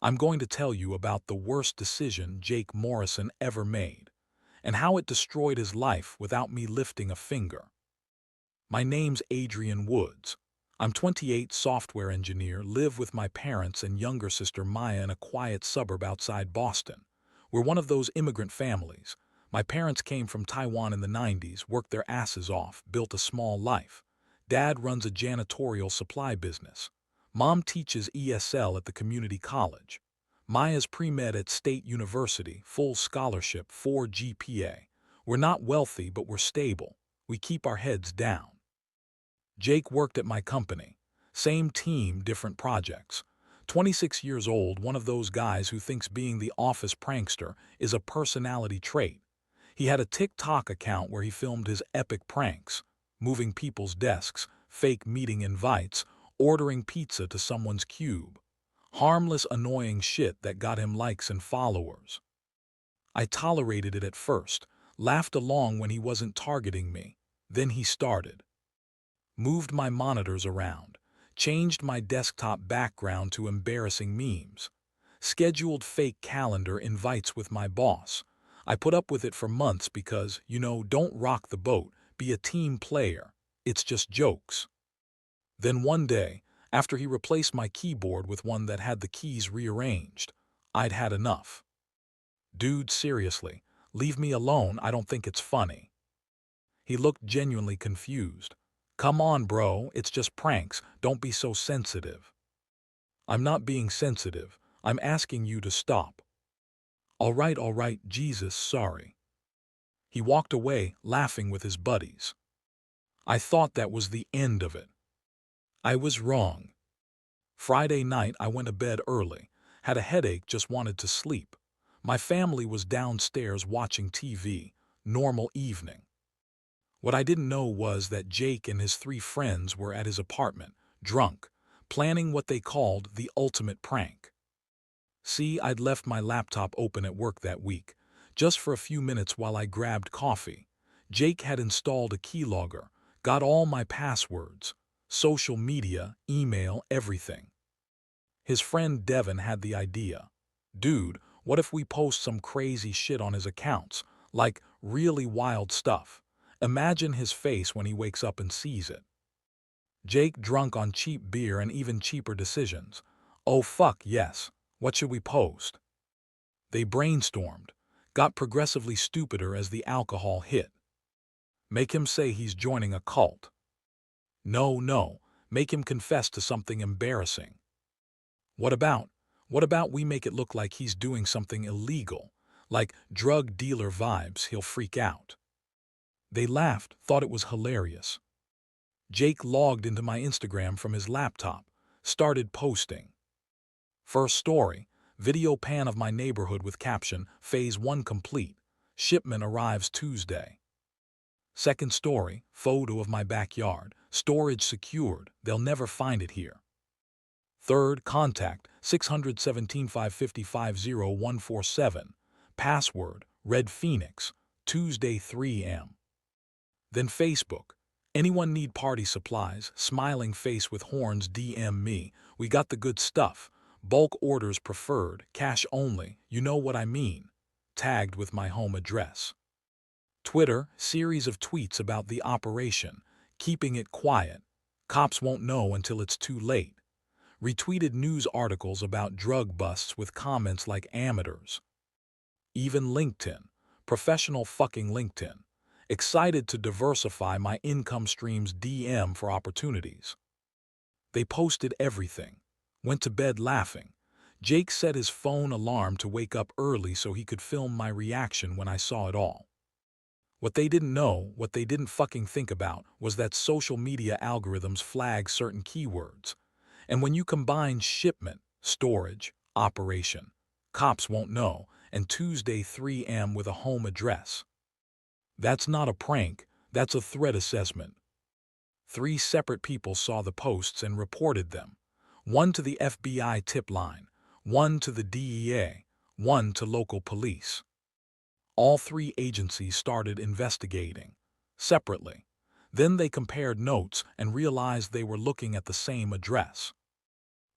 I'm going to tell you about the worst decision Jake Morrison ever made, and how it destroyed his life without me lifting a finger. My name's Adrian Woods. I'm 28, software engineer, live with my parents and younger sister Maya in a quiet suburb outside Boston. We're one of those immigrant families. My parents came from Taiwan in the 90s, worked their asses off, built a small life. Dad runs a janitorial supply business. Mom teaches ESL at the community college. Maya's pre-med at State University, full scholarship, 4 GPA. We're not wealthy, but we're stable. We keep our heads down. Jake worked at my company. Same team, different projects. 26 years old, one of those guys who thinks being the office prankster is a personality trait. He had a TikTok account where he filmed his epic pranks, moving people's desks, fake meeting invites, ordering pizza to someone's cube. Harmless, annoying shit that got him likes and followers. I tolerated it at first, laughed along when he wasn't targeting me. Then he started. Moved my monitors around, changed my desktop background to embarrassing memes, scheduled fake calendar invites with my boss. I put up with it for months because, don't rock the boat, be a team player. It's just jokes. Then one day, after he replaced my keyboard with one that had the keys rearranged, I'd had enough. Dude, seriously, leave me alone, I don't think it's funny. He looked genuinely confused. Come on, bro, it's just pranks, don't be so sensitive. I'm not being sensitive, I'm asking you to stop. All right, Jesus, sorry. He walked away, laughing with his buddies. I thought that was the end of it. I was wrong. Friday night I went to bed early, had a headache, just wanted to sleep. My family was downstairs watching TV, normal evening. What I didn't know was that Jake and his 3 friends were at his apartment, drunk, planning what they called the ultimate prank. See, I'd left my laptop open at work that week, just for a few minutes while I grabbed coffee. Jake had installed a keylogger, got all my passwords, social media, email, everything. His friend Devin had the idea. Dude, what if we post some crazy shit on his accounts, like really wild stuff? Imagine his face when he wakes up and sees it. Jake, drunk on cheap beer and even cheaper decisions. Oh fuck yes, what should we post? They brainstormed, got progressively stupider as the alcohol hit. Make him say he's joining a cult. No, make him confess to something embarrassing. What about we make it look like he's doing something illegal, like drug dealer vibes, he'll freak out. They laughed, thought it was hilarious. Jake logged into my Instagram from his laptop, started posting. First story, video pan of my neighborhood with caption, Phase 1 complete, shipment arrives Tuesday. Second story, photo of my backyard, storage secured, they'll never find it here. Third, contact 617-550-50147, password, Red Phoenix, Tuesday 3 a.m. Then Facebook, anyone need party supplies, smiling face with horns, DM me, we got the good stuff, bulk orders preferred, cash only, you know what I mean, tagged with my home address. Twitter, series of tweets about the operation, keeping it quiet, cops won't know until it's too late. Retweeted news articles about drug busts with comments like amateurs. Even LinkedIn, professional fucking LinkedIn, excited to diversify my income streams, DM for opportunities. They posted everything. Went to bed laughing. Jake set his phone alarm to wake up early so he could film my reaction when I saw it all. What they didn't know, what they didn't fucking think about, was that social media algorithms flag certain keywords. And when you combine shipment, storage, operation, cops won't know, and Tuesday 3 a.m. with a home address. That's not a prank, that's a threat assessment. 3 separate people saw the posts and reported them. 1 to the FBI tip line, 1 to the DEA, 1 to local police. All 3 agencies started investigating, separately. Then they compared notes and realized they were looking at the same address.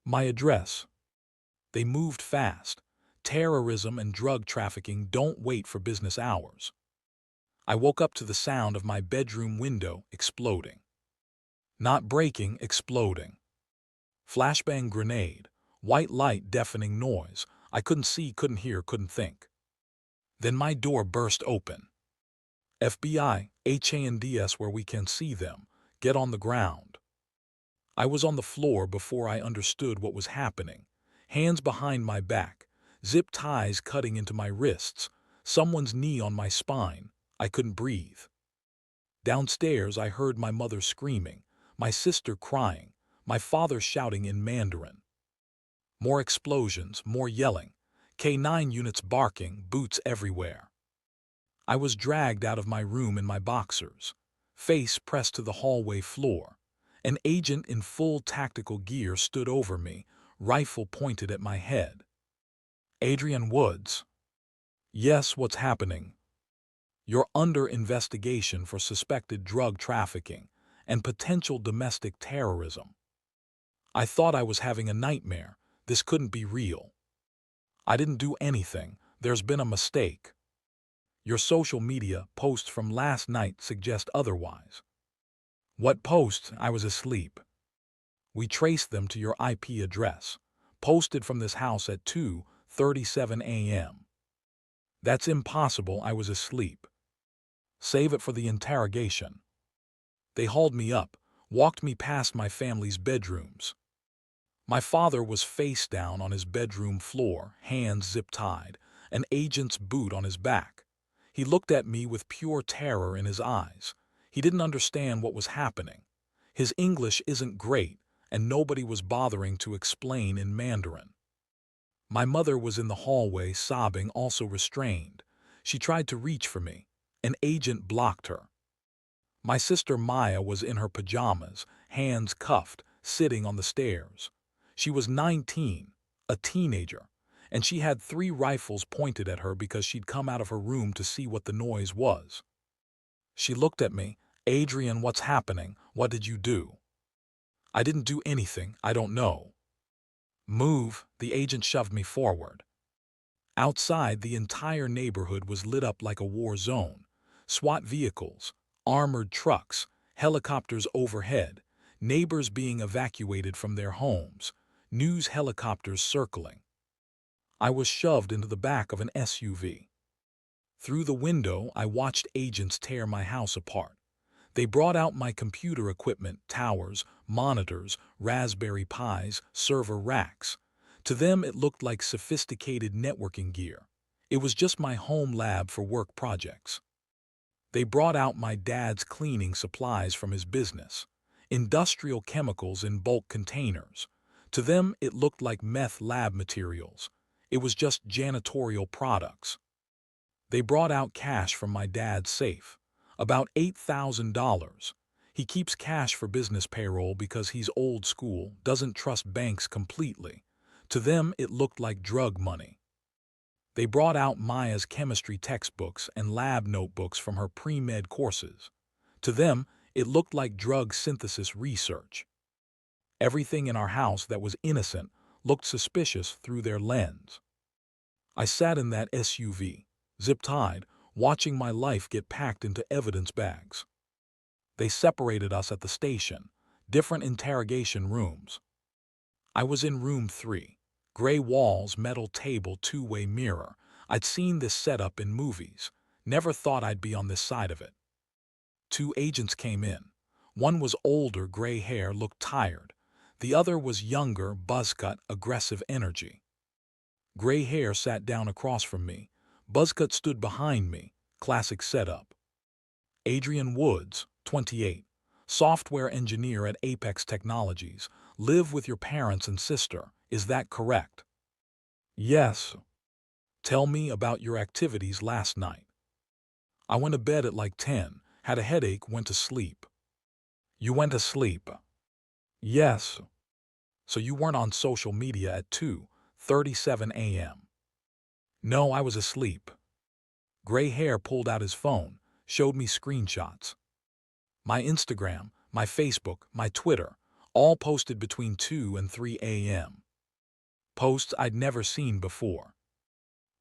My address. They moved fast. Terrorism and drug trafficking don't wait for business hours. I woke up to the sound of my bedroom window exploding. Not breaking, exploding. Flashbang grenade. White light, deafening noise. I couldn't see, couldn't hear, couldn't think. Then my door burst open. FBI, HANDS where we can see them. Get on the ground. I was on the floor before I understood what was happening. Hands behind my back. Zip ties cutting into my wrists. Someone's knee on my spine. I couldn't breathe. Downstairs I heard my mother screaming, my sister crying, my father shouting in Mandarin. More explosions, more yelling. K9 units barking, boots everywhere. I was dragged out of my room in my boxers, face pressed to the hallway floor. An agent in full tactical gear stood over me, rifle pointed at my head. Adrian Woods. Yes, what's happening? You're under investigation for suspected drug trafficking and potential domestic terrorism. I thought I was having a nightmare. This couldn't be real. I didn't do anything. There's been a mistake. Your social media posts from last night suggest otherwise. What posts? I was asleep. We traced them to your IP address, posted from this house at 2:37 a.m. That's impossible. I was asleep. Save it for the interrogation. They hauled me up, walked me past my family's bedrooms. My father was face down on his bedroom floor, hands zip-tied, an agent's boot on his back. He looked at me with pure terror in his eyes. He didn't understand what was happening. His English isn't great, and nobody was bothering to explain in Mandarin. My mother was in the hallway sobbing, also restrained. She tried to reach for me. An agent blocked her. My sister Maya was in her pajamas, hands cuffed, sitting on the stairs. She was 19, a teenager, and she had 3 rifles pointed at her because she'd come out of her room to see what the noise was. She looked at me. Adrian, what's happening? What did you do? I didn't do anything. I don't know. Move. The agent shoved me forward. Outside, the entire neighborhood was lit up like a war zone. SWAT vehicles, armored trucks, helicopters overhead, neighbors being evacuated from their homes, news helicopters circling. I was shoved into the back of an SUV. Through the window, I watched agents tear my house apart. They brought out my computer equipment, towers, monitors, Raspberry Pis, server racks. To them, it looked like sophisticated networking gear. It was just my home lab for work projects. They brought out my dad's cleaning supplies from his business, industrial chemicals in bulk containers. To them, it looked like meth lab materials. It was just janitorial products. They brought out cash from my dad's safe, about $8,000. He keeps cash for business payroll because he's old school, doesn't trust banks completely. To them, it looked like drug money. They brought out Maya's chemistry textbooks and lab notebooks from her pre-med courses. To them, it looked like drug synthesis research. Everything in our house that was innocent looked suspicious through their lens. I sat in that SUV, zip-tied, watching my life get packed into evidence bags. They separated us at the station, different interrogation rooms. I was in room 3. Gray walls, metal table, two-way mirror. I'd seen this setup in movies. Never thought I'd be on this side of it. 2 agents came in. One was older, gray hair, looked tired. The other was younger, buzzcut, aggressive energy. Gray hair sat down across from me. Buzzcut stood behind me. Classic setup. Adrian Woods, 28. Software engineer at Apex Technologies. Live with your parents and sister. Is that correct? Yes. Tell me about your activities last night. I went to bed at like 10, had a headache, went to sleep. You went to sleep? Yes. So you weren't on social media at 2:37 a.m.? No, I was asleep. Gray hair pulled out his phone, showed me screenshots. My Instagram, my Facebook, my Twitter, all posted between 2 and 3 a.m. Posts I'd never seen before.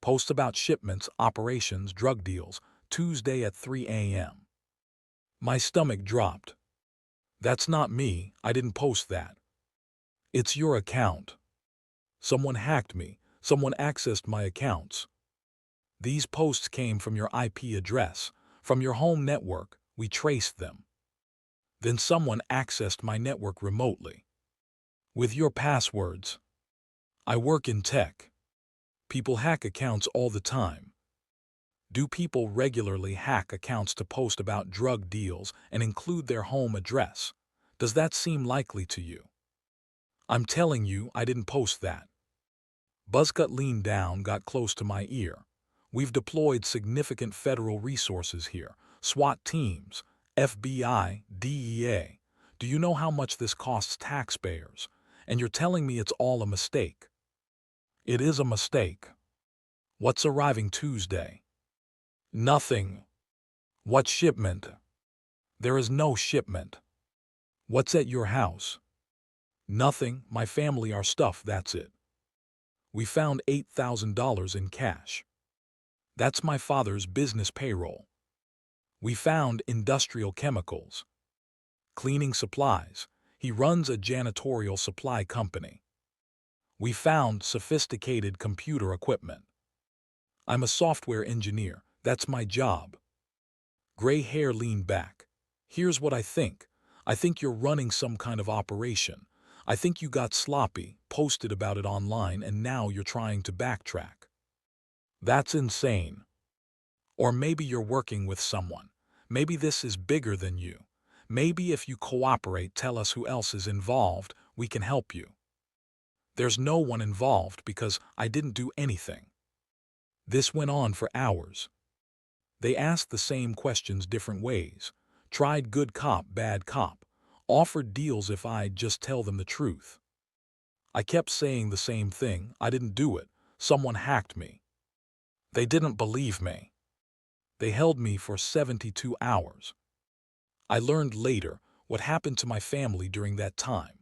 Posts about shipments, operations, drug deals, Tuesday at 3 a.m. My stomach dropped. That's not me, I didn't post that. It's your account. Someone hacked me, someone accessed my accounts. These posts came from your IP address, from your home network, we traced them. Then someone accessed my network remotely. With your passwords. I work in tech. People hack accounts all the time. Do people regularly hack accounts to post about drug deals and include their home address? Does that seem likely to you? I'm telling you, I didn't post that. Buzzcut leaned down, got close to my ear. We've deployed significant federal resources here. SWAT teams, FBI, DEA. Do you know how much this costs taxpayers? And you're telling me it's all a mistake. It is a mistake. What's arriving Tuesday? Nothing. What shipment? There is no shipment. What's at your house? Nothing, my family, our stuff, that's it. We found $8,000 in cash. That's my father's business payroll. We found industrial chemicals. Cleaning supplies. He runs a janitorial supply company. We found sophisticated computer equipment. I'm a software engineer. That's my job. Gray hair leaned back. Here's what I think. I think you're running some kind of operation. I think you got sloppy, posted about it online, and now you're trying to backtrack. That's insane. Or maybe you're working with someone. Maybe this is bigger than you. Maybe if you cooperate, tell us who else is involved, we can help you. There's no one involved because I didn't do anything. This went on for hours. They asked the same questions different ways. Tried good cop, bad cop. Offered deals if I'd just tell them the truth. I kept saying the same thing. I didn't do it. Someone hacked me. They didn't believe me. They held me for 72 hours. I learned later what happened to my family during that time.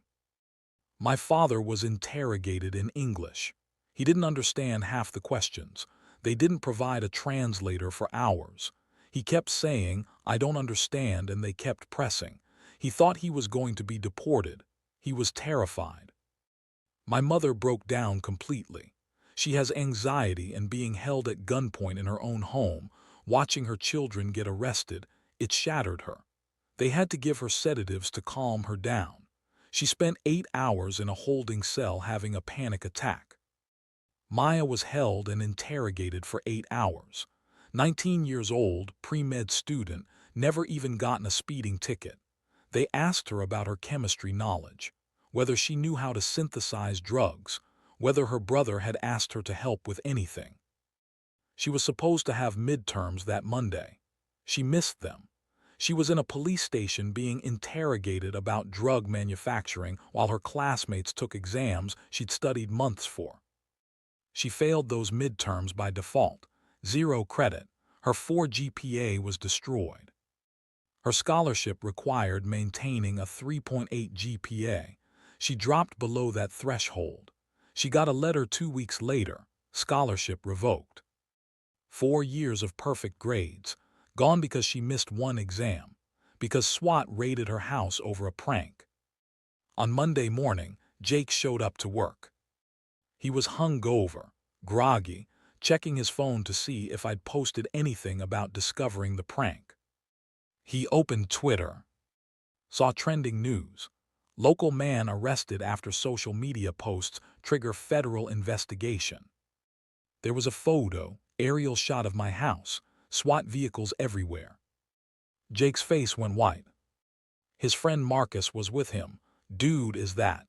My father was interrogated in English. He didn't understand half the questions. They didn't provide a translator for hours. He kept saying, I don't understand, and they kept pressing. He thought he was going to be deported. He was terrified. My mother broke down completely. She has anxiety and being held at gunpoint in her own home, watching her children get arrested, it shattered her. They had to give her sedatives to calm her down. She spent 8 hours in a holding cell having a panic attack. Maya was held and interrogated for 8 hours. 19 years old, pre-med student, never even gotten a speeding ticket. They asked her about her chemistry knowledge, whether she knew how to synthesize drugs, whether her brother had asked her to help with anything. She was supposed to have midterms that Monday. She missed them. She was in a police station being interrogated about drug manufacturing while her classmates took exams she'd studied months for. She failed those midterms by default. 0 credit. Her 4 GPA was destroyed. Her scholarship required maintaining a 3.8 GPA. She dropped below that threshold. She got a letter 2 weeks later. Scholarship revoked. 4 years of perfect grades. Gone because she missed 1 exam. Because SWAT raided her house over a prank. On Monday morning, Jake showed up to work. He was hungover, groggy, checking his phone to see if I'd posted anything about discovering the prank. He opened Twitter. Saw trending news. Local man arrested after social media posts trigger federal investigation. There was a photo, aerial shot of my house, SWAT vehicles everywhere. Jake's face went white. His friend Marcus was with him. Dude, is that?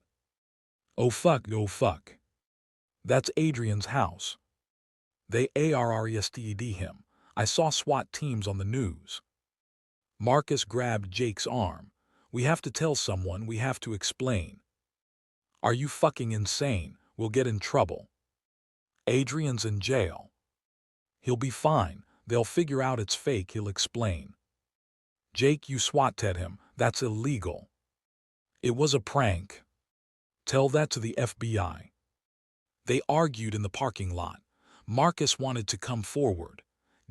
Oh fuck, oh fuck. That's Adrian's house. They arrested him. I saw SWAT teams on the news. Marcus grabbed Jake's arm. We have to tell someone, we have to explain. Are you fucking insane? We'll get in trouble. Adrian's in jail. He'll be fine. They'll figure out it's fake, he'll explain. Jake, you swatted him. That's illegal. It was a prank. Tell that to the FBI. They argued in the parking lot. Marcus wanted to come forward.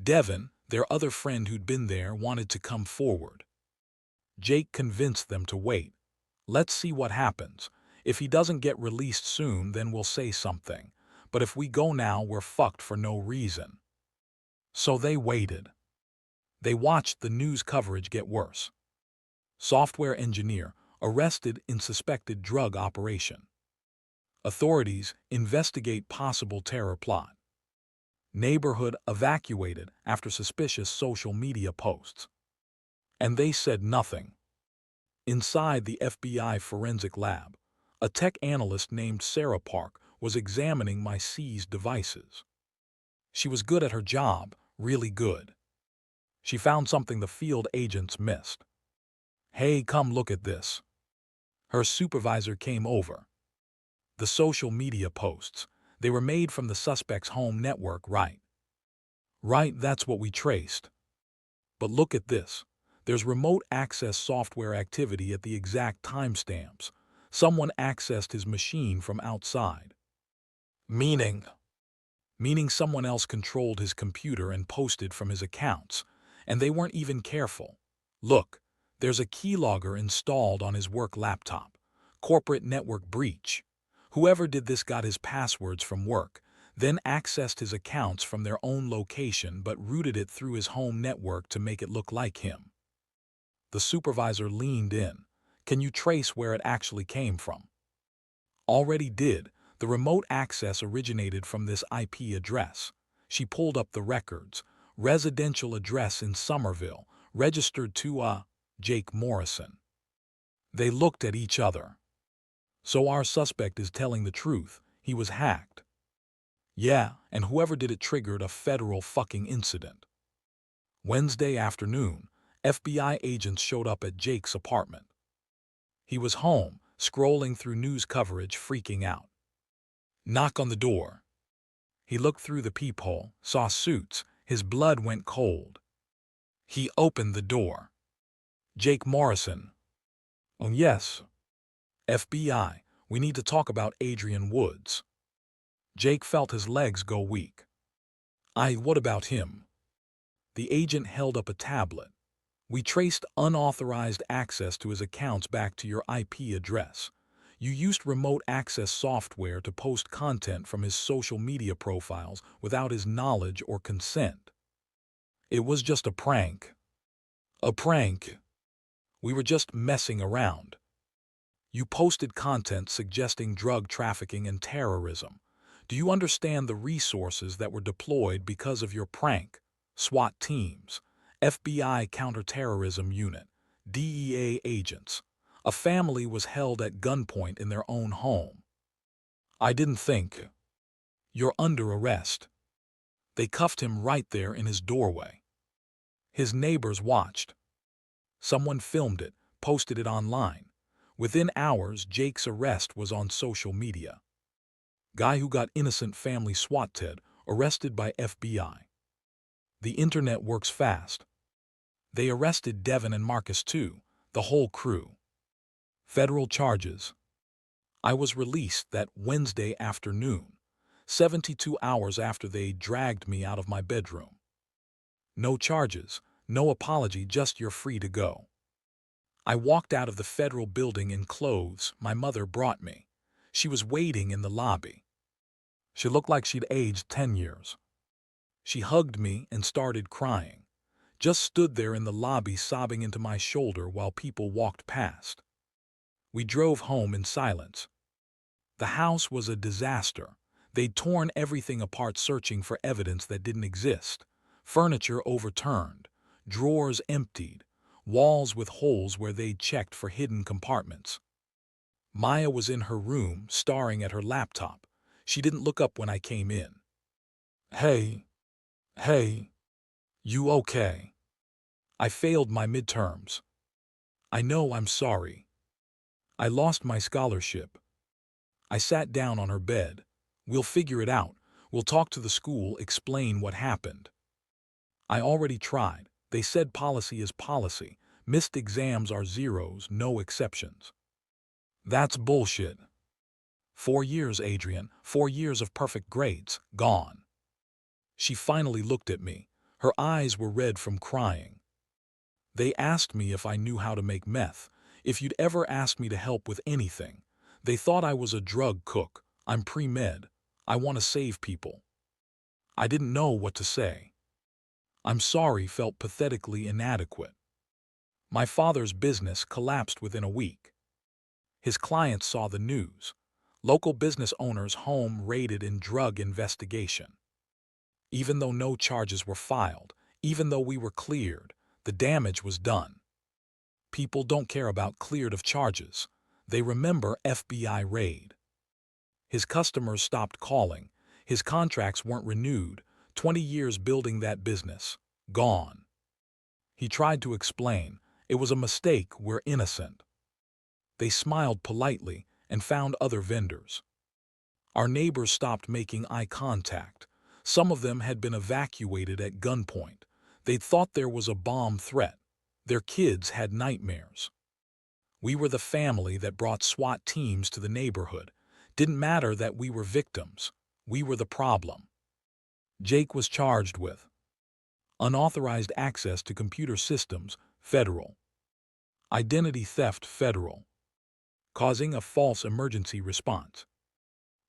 Devin, their other friend who'd been there, wanted to come forward. Jake convinced them to wait. Let's see what happens. If he doesn't get released soon, then we'll say something. But if we go now, we're fucked for no reason. So they waited. They watched the news coverage get worse. Software engineer arrested in suspected drug operation. Authorities investigate possible terror plot. Neighborhood evacuated after suspicious social media posts. And they said nothing. Inside the FBI forensic lab, a tech analyst named Sarah Park was examining my seized devices. She was good at her job, really good. She found something the field agents missed. Hey, come look at this. Her supervisor came over. The social media posts, they were made from the suspect's home network, right? Right, that's what we traced. But look at this. There's remote access software activity at the exact timestamps. Someone accessed his machine from outside. Meaning someone else controlled his computer and posted from his accounts, and they weren't even careful. Look, there's a keylogger installed on his work laptop. Corporate network breach. Whoever did this got his passwords from work, then accessed his accounts from their own location but routed it through his home network to make it look like him. The supervisor leaned in. Can you trace where it actually came from? Already did. The remote access originated from this IP address. She pulled up the records. Residential address in Somerville, registered to Jake Morrison. They looked at each other. So our suspect is telling the truth. He was hacked. Yeah, and whoever did it triggered a federal fucking incident. Wednesday afternoon, FBI agents showed up at Jake's apartment. He was home, scrolling through news coverage, freaking out. Knock on the door. He looked through the peephole, saw suits. His blood went cold. He opened the door. Jake Morrison. Oh, yes. FBI, we need to talk about Adrian Woods. Jake felt his legs go weak. What about him? The agent held up a tablet. We traced unauthorized access to his accounts back to your IP address. You used remote access software to post content from his social media profiles without his knowledge or consent. It was just a prank. A prank. We were just messing around. You posted content suggesting drug trafficking and terrorism. Do you understand the resources that were deployed because of your prank? SWAT teams, FBI counterterrorism unit, DEA agents. A family was held at gunpoint in their own home. I didn't think. You're under arrest. They cuffed him right there in his doorway. His neighbors watched. Someone filmed it, posted it online. Within hours, Jake's arrest was on social media. Guy who got innocent family swatted, arrested by FBI. The internet works fast. They arrested Devin and Marcus too, the whole crew. Federal charges. I was released that Wednesday afternoon, 72 hours after they dragged me out of my bedroom. No charges, no apology, just you're free to go. I walked out of the federal building in clothes my mother brought me. She was waiting in the lobby. She looked like she'd aged 10 years. She hugged me and started crying. Just stood there in the lobby sobbing into my shoulder while people walked past. We drove home in silence. The house was a disaster. They'd torn everything apart searching for evidence that didn't exist. Furniture overturned, drawers emptied, walls with holes where they'd checked for hidden compartments. Maya was in her room, staring at her laptop. She didn't look up when I came in. Hey, you okay? I failed my midterms. I know, I'm sorry. I lost my scholarship. I sat down on her bed. We'll figure it out. We'll talk to the school, explain what happened. I already tried. They said policy is policy. Missed exams are zeros, no exceptions. That's bullshit. 4 years, Adrian, 4 years of perfect grades, gone. She finally looked at me. Her eyes were red from crying. They asked me if I knew how to make meth, if you'd ever asked me to help with anything. They thought I was a drug cook. I'm pre-med. I want to save people. I didn't know what to say. I'm sorry felt pathetically inadequate. My father's business collapsed within a week. His clients saw the news. Local business owner's home raided in drug investigation. Even though no charges were filed, even though we were cleared, the damage was done. People don't care about cleared of charges. They remember FBI raid. His customers stopped calling. His contracts weren't renewed. 20 years building that business. Gone. He tried to explain. It was a mistake, we're innocent. They smiled politely and found other vendors. Our neighbors stopped making eye contact. Some of them had been evacuated at gunpoint. They'd thought there was a bomb threat. Their kids had nightmares. We were the family that brought SWAT teams to the neighborhood. Didn't matter that we were victims. We were the problem. Jake was charged with unauthorized access to computer systems, federal. Identity theft, federal. Causing a false emergency response.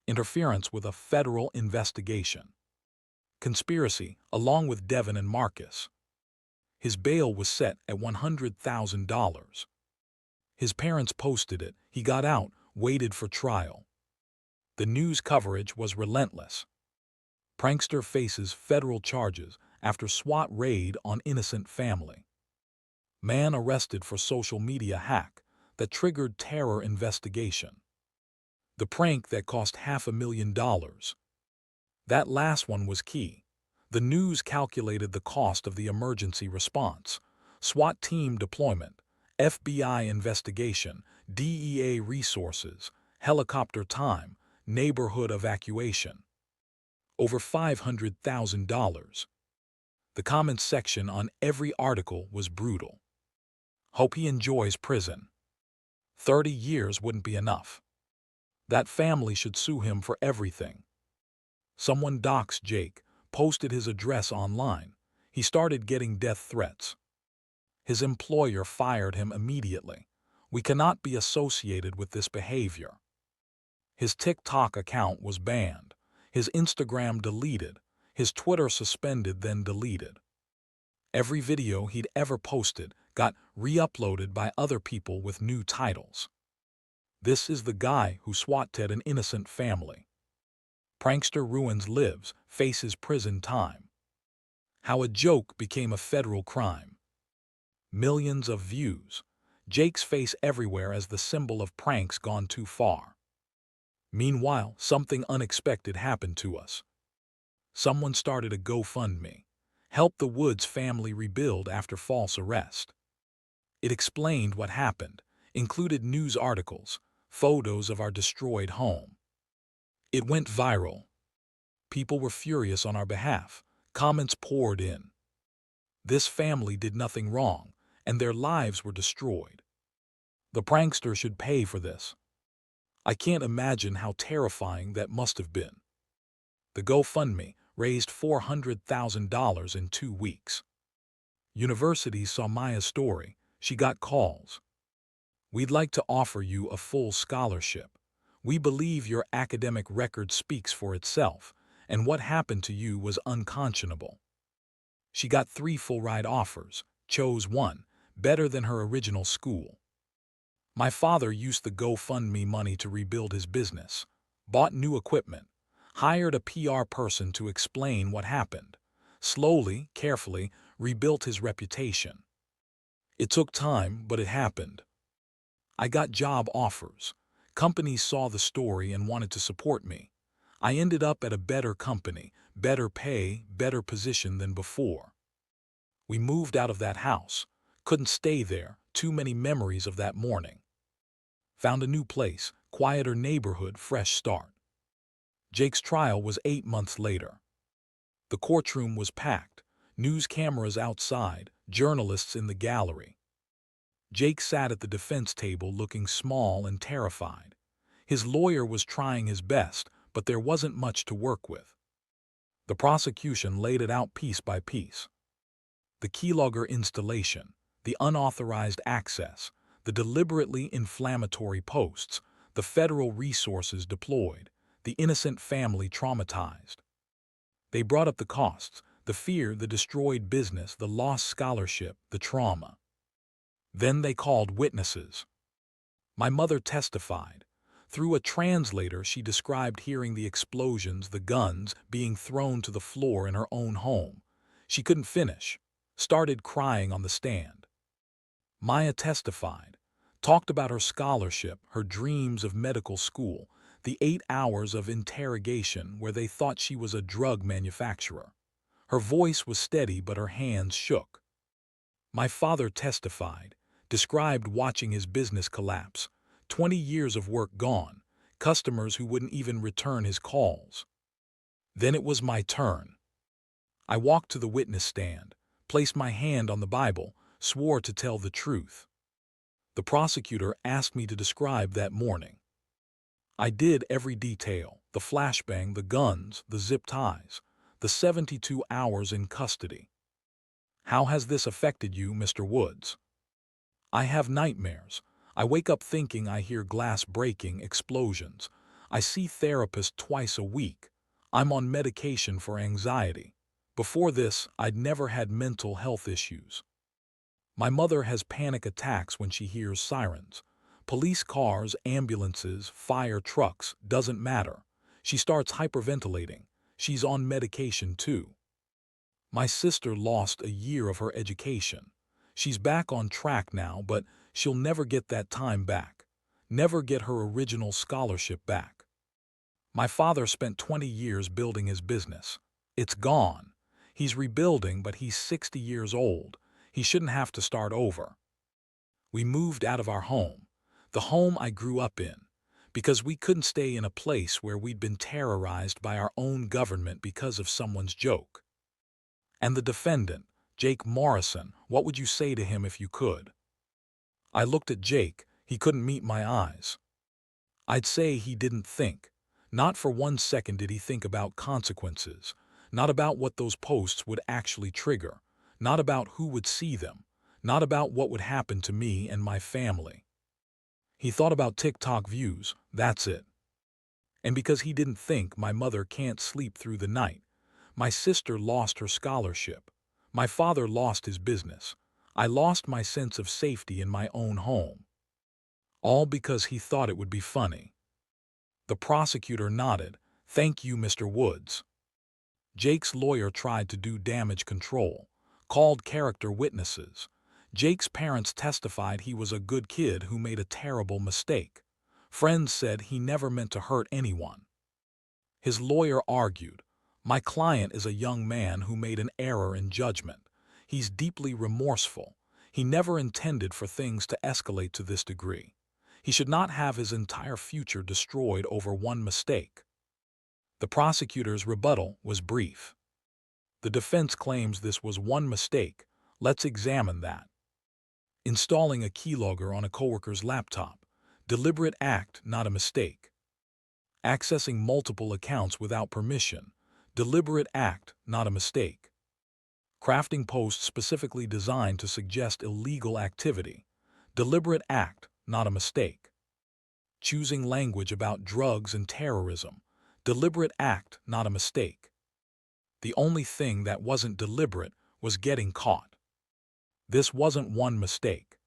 Interference with a federal investigation. Conspiracy, along with Devin and Marcus. His bail was set at $100,000. His parents posted it. He got out, waited for trial. The news coverage was relentless. Prankster faces federal charges after SWAT raid on innocent family. Man arrested for social media hack that triggered terror investigation. The prank that cost $500,000. That last one was key. The news calculated the cost of the emergency response, SWAT team deployment, FBI investigation, DEA resources, helicopter time, neighborhood evacuation. Over $500,000. The comments section on every article was brutal. Hope he enjoys prison. 30 years wouldn't be enough. That family should sue him for everything. Someone doxed Jake, posted his address online. He started getting death threats. His employer fired him immediately. We cannot be associated with this behavior. His TikTok account was banned. His Instagram deleted. His Twitter suspended then deleted. Every video he'd ever posted got re-uploaded by other people with new titles. This is the guy who swatted an innocent family. Prankster ruins lives, faces prison time. How a joke became a federal crime. Millions of views. Jake's face everywhere as the symbol of pranks gone too far. Meanwhile, something unexpected happened to us. Someone started a GoFundMe. Help the Woods family rebuild after false arrest. It explained what happened, included news articles, photos of our destroyed home. It went viral. People were furious on our behalf. Comments poured in. This family did nothing wrong, and their lives were destroyed. The prankster should pay for this. I can't imagine how terrifying that must have been. The GoFundMe raised $400,000 in 2 weeks. Universities saw Maya's story. She got calls. We'd like to offer you a full scholarship. We believe your academic record speaks for itself, and what happened to you was unconscionable. She got 3 full-ride offers, chose one, better than her original school. My father used the GoFundMe money to rebuild his business, bought new equipment, hired a PR person to explain what happened, slowly, carefully rebuilt his reputation. It took time, but it happened. I got job offers. Companies saw the story and wanted to support me. I ended up at a better company, better pay, better position than before. We moved out of that house. Couldn't stay there, too many memories of that morning. Found a new place, quieter neighborhood, fresh start. Jake's trial was 8 months later. The courtroom was packed, news cameras outside, journalists in the gallery. Jake sat at the defense table looking small and terrified. His lawyer was trying his best, but there wasn't much to work with. The prosecution laid it out piece by piece. The keylogger installation, the unauthorized access, the deliberately inflammatory posts, the federal resources deployed, the innocent family traumatized. They brought up the costs, the fear, the destroyed business, the lost scholarship, the trauma. Then they called witnesses. My mother testified. Through a translator, she described hearing the explosions, the guns being thrown to the floor in her own home. She couldn't finish, started crying on the stand. Maya testified, talked about her scholarship, her dreams of medical school, the 8 hours of interrogation where they thought she was a drug manufacturer. Her voice was steady, but her hands shook. My father testified, described watching his business collapse, 20 years of work gone, customers who wouldn't even return his calls. Then it was my turn. I walked to the witness stand, placed my hand on the Bible, swore to tell the truth. The prosecutor asked me to describe that morning. I did every detail, the flashbang, the guns, the zip ties, the 72 hours in custody. How has this affected you, Mr. Woods? I have nightmares. I wake up thinking I hear glass breaking, explosions. I see therapists twice a week. I'm on medication for anxiety. Before this, I'd never had mental health issues. My mother has panic attacks when she hears sirens. Police cars, ambulances, fire trucks, doesn't matter. She starts hyperventilating. She's on medication too. My sister lost a year of her education. She's back on track now, but she'll never get that time back. Never get her original scholarship back. My father spent 20 years building his business. It's gone. He's rebuilding, but he's 60 years old. He shouldn't have to start over. We moved out of our home, the home I grew up in, because we couldn't stay in a place where we'd been terrorized by our own government because of someone's joke. And the defendant, Jake Morrison, what would you say to him if you could? I looked at Jake. He couldn't meet my eyes. I'd say he didn't think. Not for 1 second did he think about consequences, not about what those posts would actually trigger, not about who would see them, not about what would happen to me and my family. He thought about TikTok views, that's it. And because he didn't think, my mother can't sleep through the night. My sister lost her scholarship. My father lost his business. I lost my sense of safety in my own home. All because he thought it would be funny. The prosecutor nodded. Thank you, Mr. Woods. Jake's lawyer tried to do damage control, called character witnesses. Jake's parents testified he was a good kid who made a terrible mistake. Friends said he never meant to hurt anyone. His lawyer argued, my client is a young man who made an error in judgment. He's deeply remorseful. He never intended for things to escalate to this degree. He should not have his entire future destroyed over one mistake. The prosecutor's rebuttal was brief. The defense claims this was one mistake. Let's examine that. Installing a keylogger on a coworker's laptop. Deliberate act, not a mistake. Accessing multiple accounts without permission. Deliberate act, not a mistake. Crafting posts specifically designed to suggest illegal activity. Deliberate act, not a mistake. Choosing language about drugs and terrorism. Deliberate act, not a mistake. The only thing that wasn't deliberate was getting caught. This wasn't one mistake.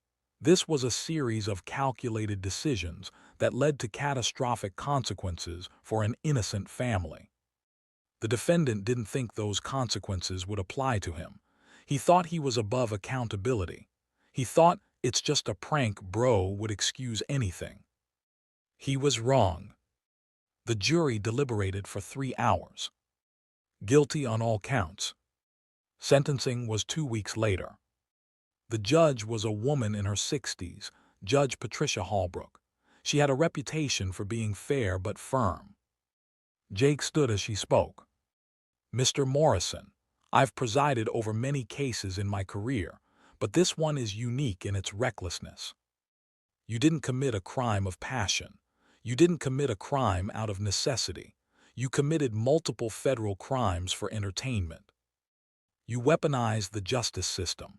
This was a series of calculated decisions that led to catastrophic consequences for an innocent family. The defendant didn't think those consequences would apply to him. He thought he was above accountability. He thought it's just a prank, bro, would excuse anything. He was wrong. The jury deliberated for 3 hours. Guilty on all counts. Sentencing was 2 weeks later. The judge was a woman in her 60s, Judge Patricia Hallbrook. She had a reputation for being fair but firm. Jake stood as she spoke. Mr. Morrison, I've presided over many cases in my career, but this one is unique in its recklessness. You didn't commit a crime of passion. You didn't commit a crime out of necessity. You committed multiple federal crimes for entertainment. You weaponized the justice system.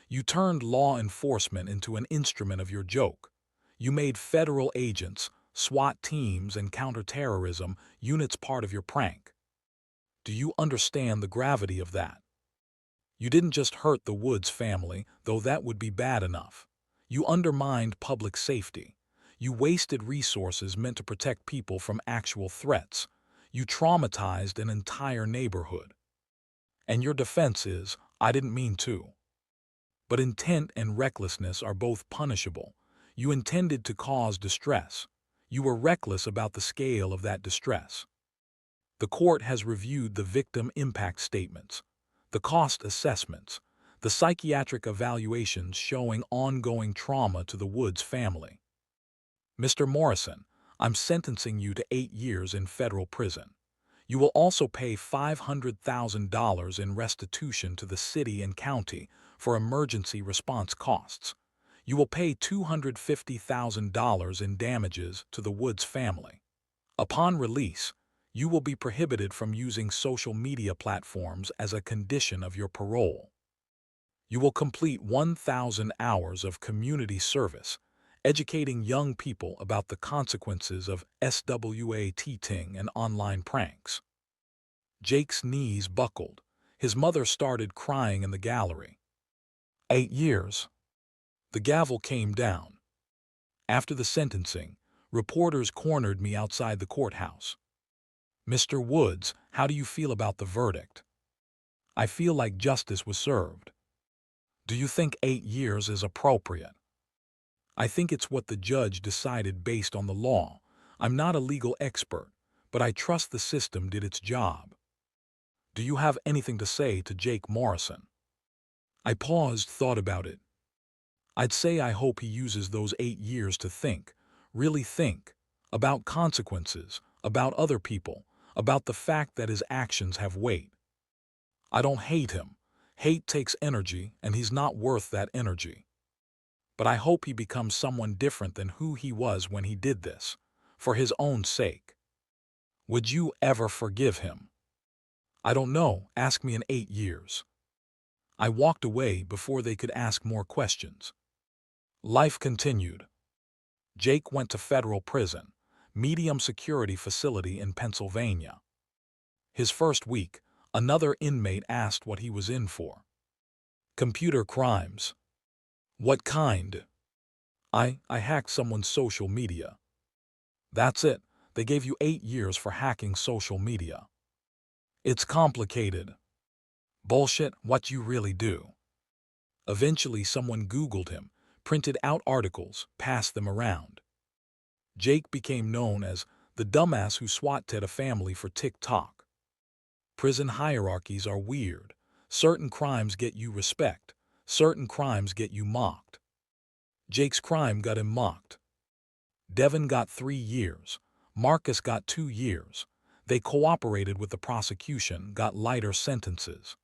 You turned law enforcement into an instrument of your joke. You made federal agents, SWAT teams, and counterterrorism units part of your prank. Do you understand the gravity of that? You didn't just hurt the Woods family, though that would be bad enough. You undermined public safety. You wasted resources meant to protect people from actual threats. You traumatized an entire neighborhood. And your defense is, I didn't mean to. But intent and recklessness are both punishable. You intended to cause distress. You were reckless about the scale of that distress. The court has reviewed the victim impact statements, the cost assessments, the psychiatric evaluations showing ongoing trauma to the Woods family. Mr. Morrison, I'm sentencing you to 8 years in federal prison. You will also pay $500,000 in restitution to the city and county for emergency response costs. You will pay $250,000 in damages to the Woods family. Upon release, you will be prohibited from using social media platforms as a condition of your parole. You will complete 1,000 hours of community service, educating young people about the consequences of SWATing and online pranks. Jake's knees buckled. His mother started crying in the gallery. 8 years. The gavel came down. After the sentencing, reporters cornered me outside the courthouse. Mr. Woods, how do you feel about the verdict? I feel like justice was served. Do you think 8 years is appropriate? I think it's what the judge decided based on the law. I'm not a legal expert, but I trust the system did its job. Do you have anything to say to Jake Morrison? I paused, thought about it. I'd say I hope he uses those 8 years to think, really think, about consequences, about other people, about the fact that his actions have weight. I don't hate him. Hate takes energy, and he's not worth that energy. But I hope he becomes someone different than who he was when he did this, for his own sake. Would you ever forgive him? I don't know, ask me in 8 years. I walked away before they could ask more questions. Life continued. Jake went to federal prison, medium security facility in Pennsylvania. His first week, another inmate asked what he was in for. Computer crimes. What kind? I hacked someone's social media. That's it. They gave you 8 years for hacking social media. It's complicated. Bullshit, what you really do. Eventually someone Googled him, printed out articles, passed them around. Jake became known as the dumbass who swatted a family for TikTok. Prison hierarchies are weird. Certain crimes get you respect. Certain crimes get you mocked. Jake's crime got him mocked. Devin got 3 years. Marcus got 2 years. They cooperated with the prosecution, got lighter sentences.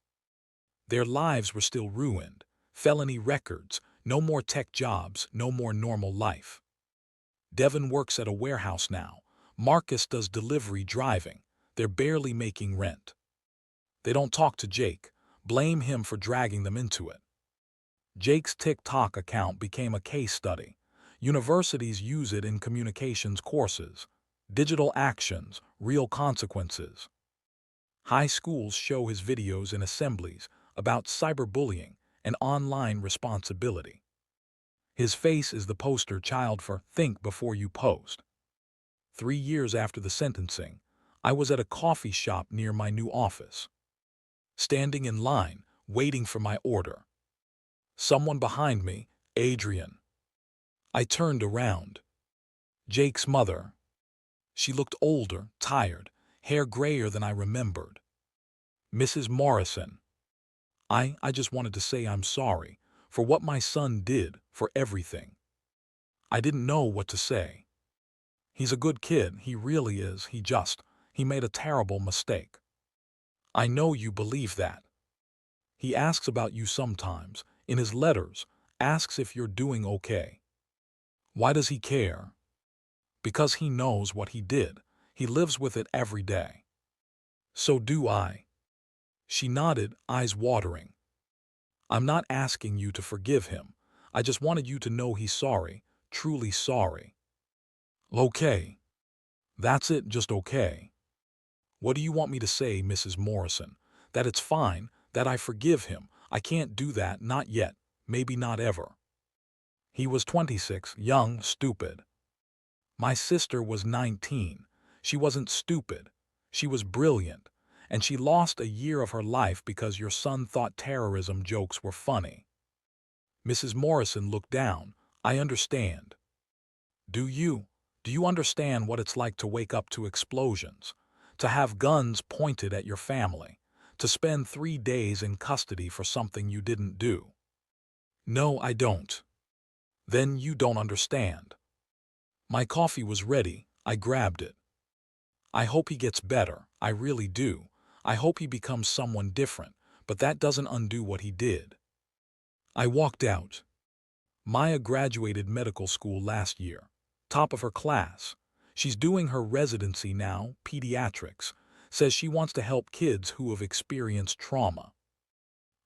Their lives were still ruined. Felony records, no more tech jobs, no more normal life. Devin works at a warehouse now. Marcus does delivery driving. They're barely making rent. They don't talk to Jake, blame him for dragging them into it. Jake's TikTok account became a case study. Universities use it in communications courses. Digital actions, real consequences. High schools show his videos in assemblies about cyberbullying and online responsibility. His face is the poster child for Think Before You Post. 3 years after the sentencing, I was at a coffee shop near my new office. Standing in line, waiting for my order. Someone behind me, Adrian. I turned around. Jake's mother. She looked older, tired, hair grayer than I remembered. Mrs. Morrison. I just wanted to say I'm sorry for what my son did, for everything. I didn't know what to say. He's a good kid, he really is, he made a terrible mistake. I know you believe that. He asks about you sometimes, in his letters, asks if you're doing okay. Why does he care? Because he knows what he did. He lives with it every day. So do I. She nodded, eyes watering. I'm not asking you to forgive him. I just wanted you to know he's sorry, truly sorry. Okay. That's it, just okay. What do you want me to say, Mrs. Morrison? That it's fine, that I forgive him. I can't do that, not yet, maybe not ever. He was 26, young, stupid. My sister was 19. She wasn't stupid. She was brilliant. And she lost a year of her life because your son thought terrorism jokes were funny. Mrs. Morrison looked down. I understand. Do you? Do you understand what it's like to wake up to explosions? To have guns pointed at your family? To spend 3 days in custody for something you didn't do? No, I don't. Then you don't understand. My coffee was ready. I grabbed it. I hope he gets better. I really do. I hope he becomes someone different, but that doesn't undo what he did. I walked out. Maya graduated medical school last year. Top of her class. She's doing her residency now, pediatrics. Says she wants to help kids who have experienced trauma.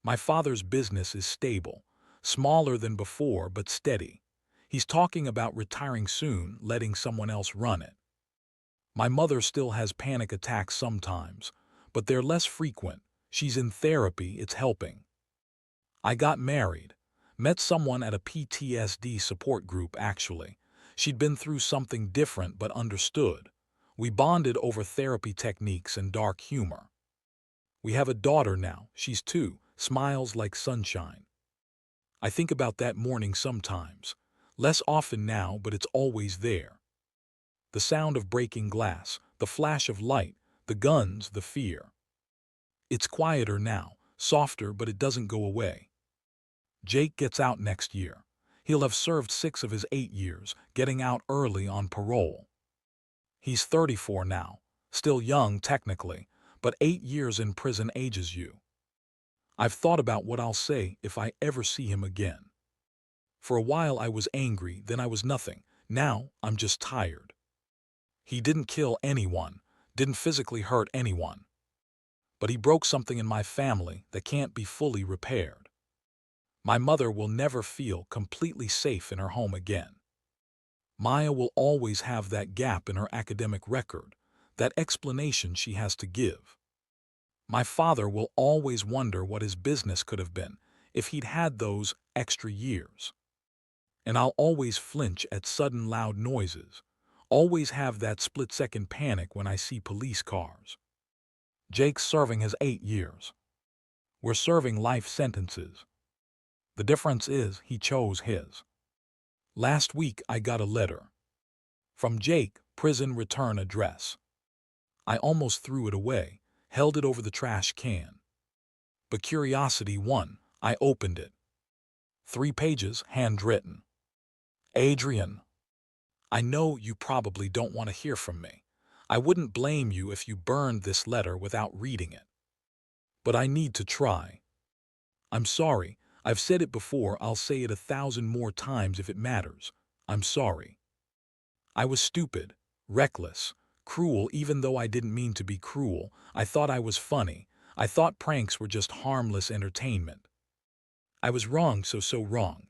My father's business is stable. Smaller than before, but steady. He's talking about retiring soon, letting someone else run it. My mother still has panic attacks sometimes, but they're less frequent. She's in therapy, it's helping. I got married. Met someone at a PTSD support group, actually. She'd been through something different but understood. We bonded over therapy techniques and dark humor. We have a daughter now. She's 2, smiles like sunshine. I think about that morning sometimes. Less often now, but it's always there. The sound of breaking glass, the flash of light, the guns, the fear. It's quieter now, softer, but it doesn't go away. Jake gets out next year. He'll have served 6 of his 8 years, getting out early on parole. He's 34 now, still young technically, but 8 years in prison ages you. I've thought about what I'll say if I ever see him again. For a while I was angry, then I was nothing. Now I'm just tired. He didn't kill anyone, didn't physically hurt anyone. But he broke something in my family that can't be fully repaired. My mother will never feel completely safe in her home again. Maya will always have that gap in her academic record, that explanation she has to give. My father will always wonder what his business could have been if he'd had those extra years. And I'll always flinch at sudden loud noises, always have that split-second panic when I see police cars. Jake's serving his 8 years. We're serving life sentences. The difference is he chose his. Last week I got a letter. From Jake, prison return address. I almost threw it away, held it over the trash can. But curiosity won. I opened it. 3 pages, handwritten. Adrian, I know you probably don't want to hear from me. I wouldn't blame you if you burned this letter without reading it. But I need to try. I'm sorry. I've said it before, I'll say it 1,000 more times if it matters. I'm sorry. I was stupid, reckless, cruel even though I didn't mean to be cruel. I thought I was funny. I thought pranks were just harmless entertainment. I was wrong, so wrong.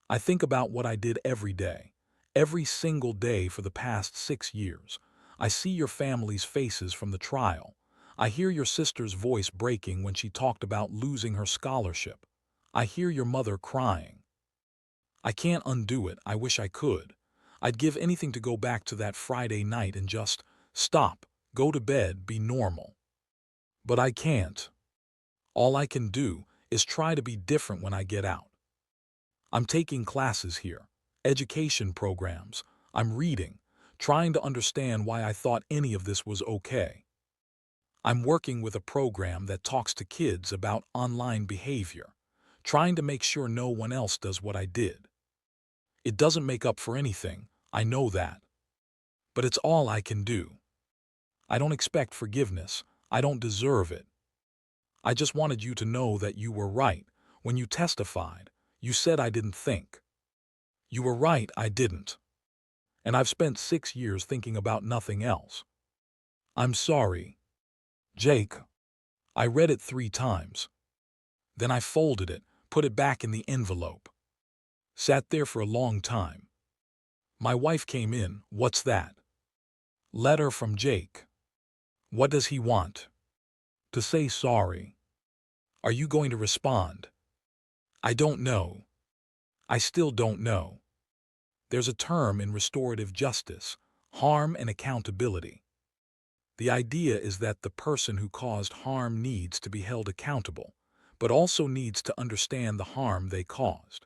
I think about what I did every day, every single day for the past 6 years. I see your family's faces from the trial. I hear your sister's voice breaking when she talked about losing her scholarship. I hear your mother crying. I can't undo it. I wish I could. I'd give anything to go back to that Friday night and just stop, go to bed, be normal. But I can't. All I can do is try to be different when I get out. I'm taking classes here, education programs. I'm reading, trying to understand why I thought any of this was okay. I'm working with a program that talks to kids about online behavior, trying to make sure no one else does what I did. It doesn't make up for anything, I know that. But it's all I can do. I don't expect forgiveness. I don't deserve it. I just wanted you to know that you were right. When you testified, you said I didn't think. You were right, I didn't. and I've spent 6 years thinking about nothing else. I'm sorry, Jake. I read it 3 times. Then I folded it, put it back in the envelope. Sat there for a long time. My wife came in. What's that? Letter from Jake. What does he want? To say sorry. Are you going to respond? I don't know. I still don't know. There's a term in restorative justice, harm and accountability. The idea is that the person who caused harm needs to be held accountable, but also needs to understand the harm they caused.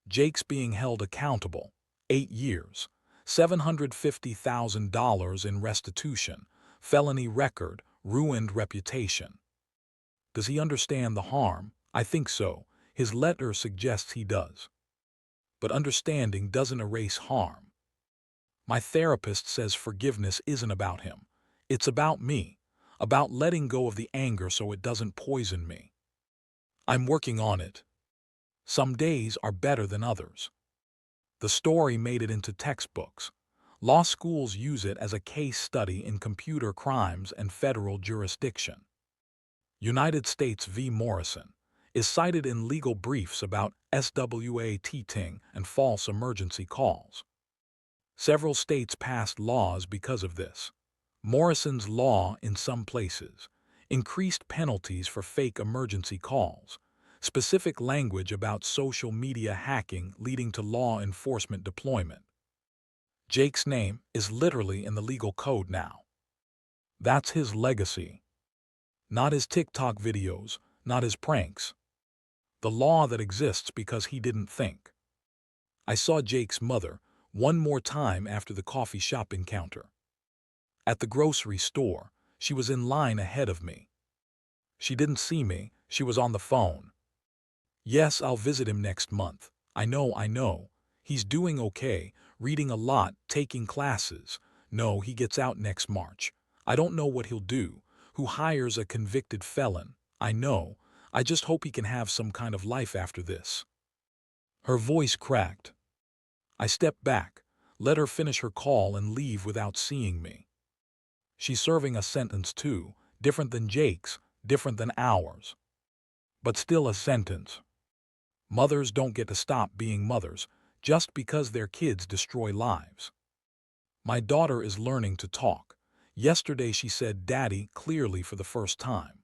Jake's being held accountable, 8 years, $750,000 in restitution, felony record, ruined reputation. Does he understand the harm? I think so. His letter suggests he does. But understanding doesn't erase harm. My therapist says forgiveness isn't about him. It's about me, about letting go of the anger so it doesn't poison me. I'm working on it. Some days are better than others. The story made it into textbooks. Law schools use it as a case study in computer crimes and federal jurisdiction. United States v. Morrison is cited in legal briefs about SWATing and false emergency calls. Several states passed laws because of this. Morrison's law, in some places, increased penalties for fake emergency calls, specific language about social media hacking leading to law enforcement deployment. Jake's name is literally in the legal code now. That's his legacy. Not his TikTok videos, not his pranks. The law that exists because he didn't think. I saw Jake's mother one more time after the coffee shop encounter. At the grocery store, she was in line ahead of me. She didn't see me, she was on the phone. Yes, I'll visit him next month. I know. He's doing okay, reading a lot, taking classes. No, he gets out next March. I don't know what he'll do. Who hires a convicted felon? I know. I just hope he can have some kind of life after this. Her voice cracked. I stepped back, let her finish her call and leave without seeing me. She's serving a sentence too, different than Jake's, different than ours. But still a sentence. Mothers don't get to stop being mothers just because their kids destroy lives. My daughter is learning to talk. Yesterday she said "Daddy" clearly for the first time.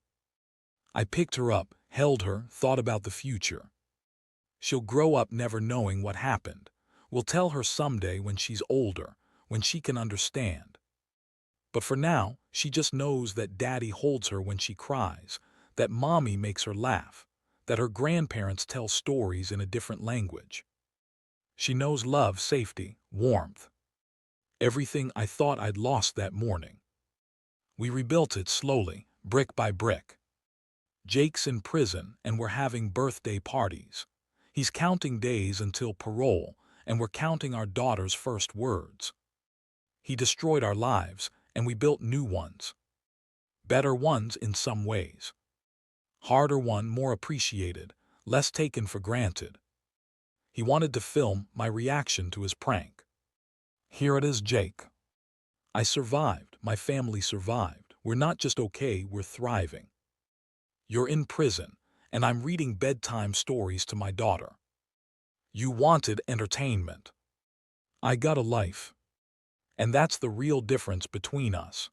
I picked her up, held her, thought about the future. She'll grow up never knowing what happened. We'll tell her someday when she's older, when she can understand. But for now, she just knows that Daddy holds her when she cries, that Mommy makes her laugh, that her grandparents tell stories in a different language. She knows love, safety, warmth. Everything I thought I'd lost that morning. We rebuilt it slowly, brick by brick. Jake's in prison and we're having birthday parties. He's counting days until parole and we're counting our daughter's first words. He destroyed our lives and we built new ones. Better ones in some ways. Harder one, more appreciated, less taken for granted. He wanted to film my reaction to his prank. Here it is, Jake. I survived. My family survived. We're not just okay, we're thriving. You're in prison, and I'm reading bedtime stories to my daughter. You wanted entertainment. I got a life. And that's the real difference between us.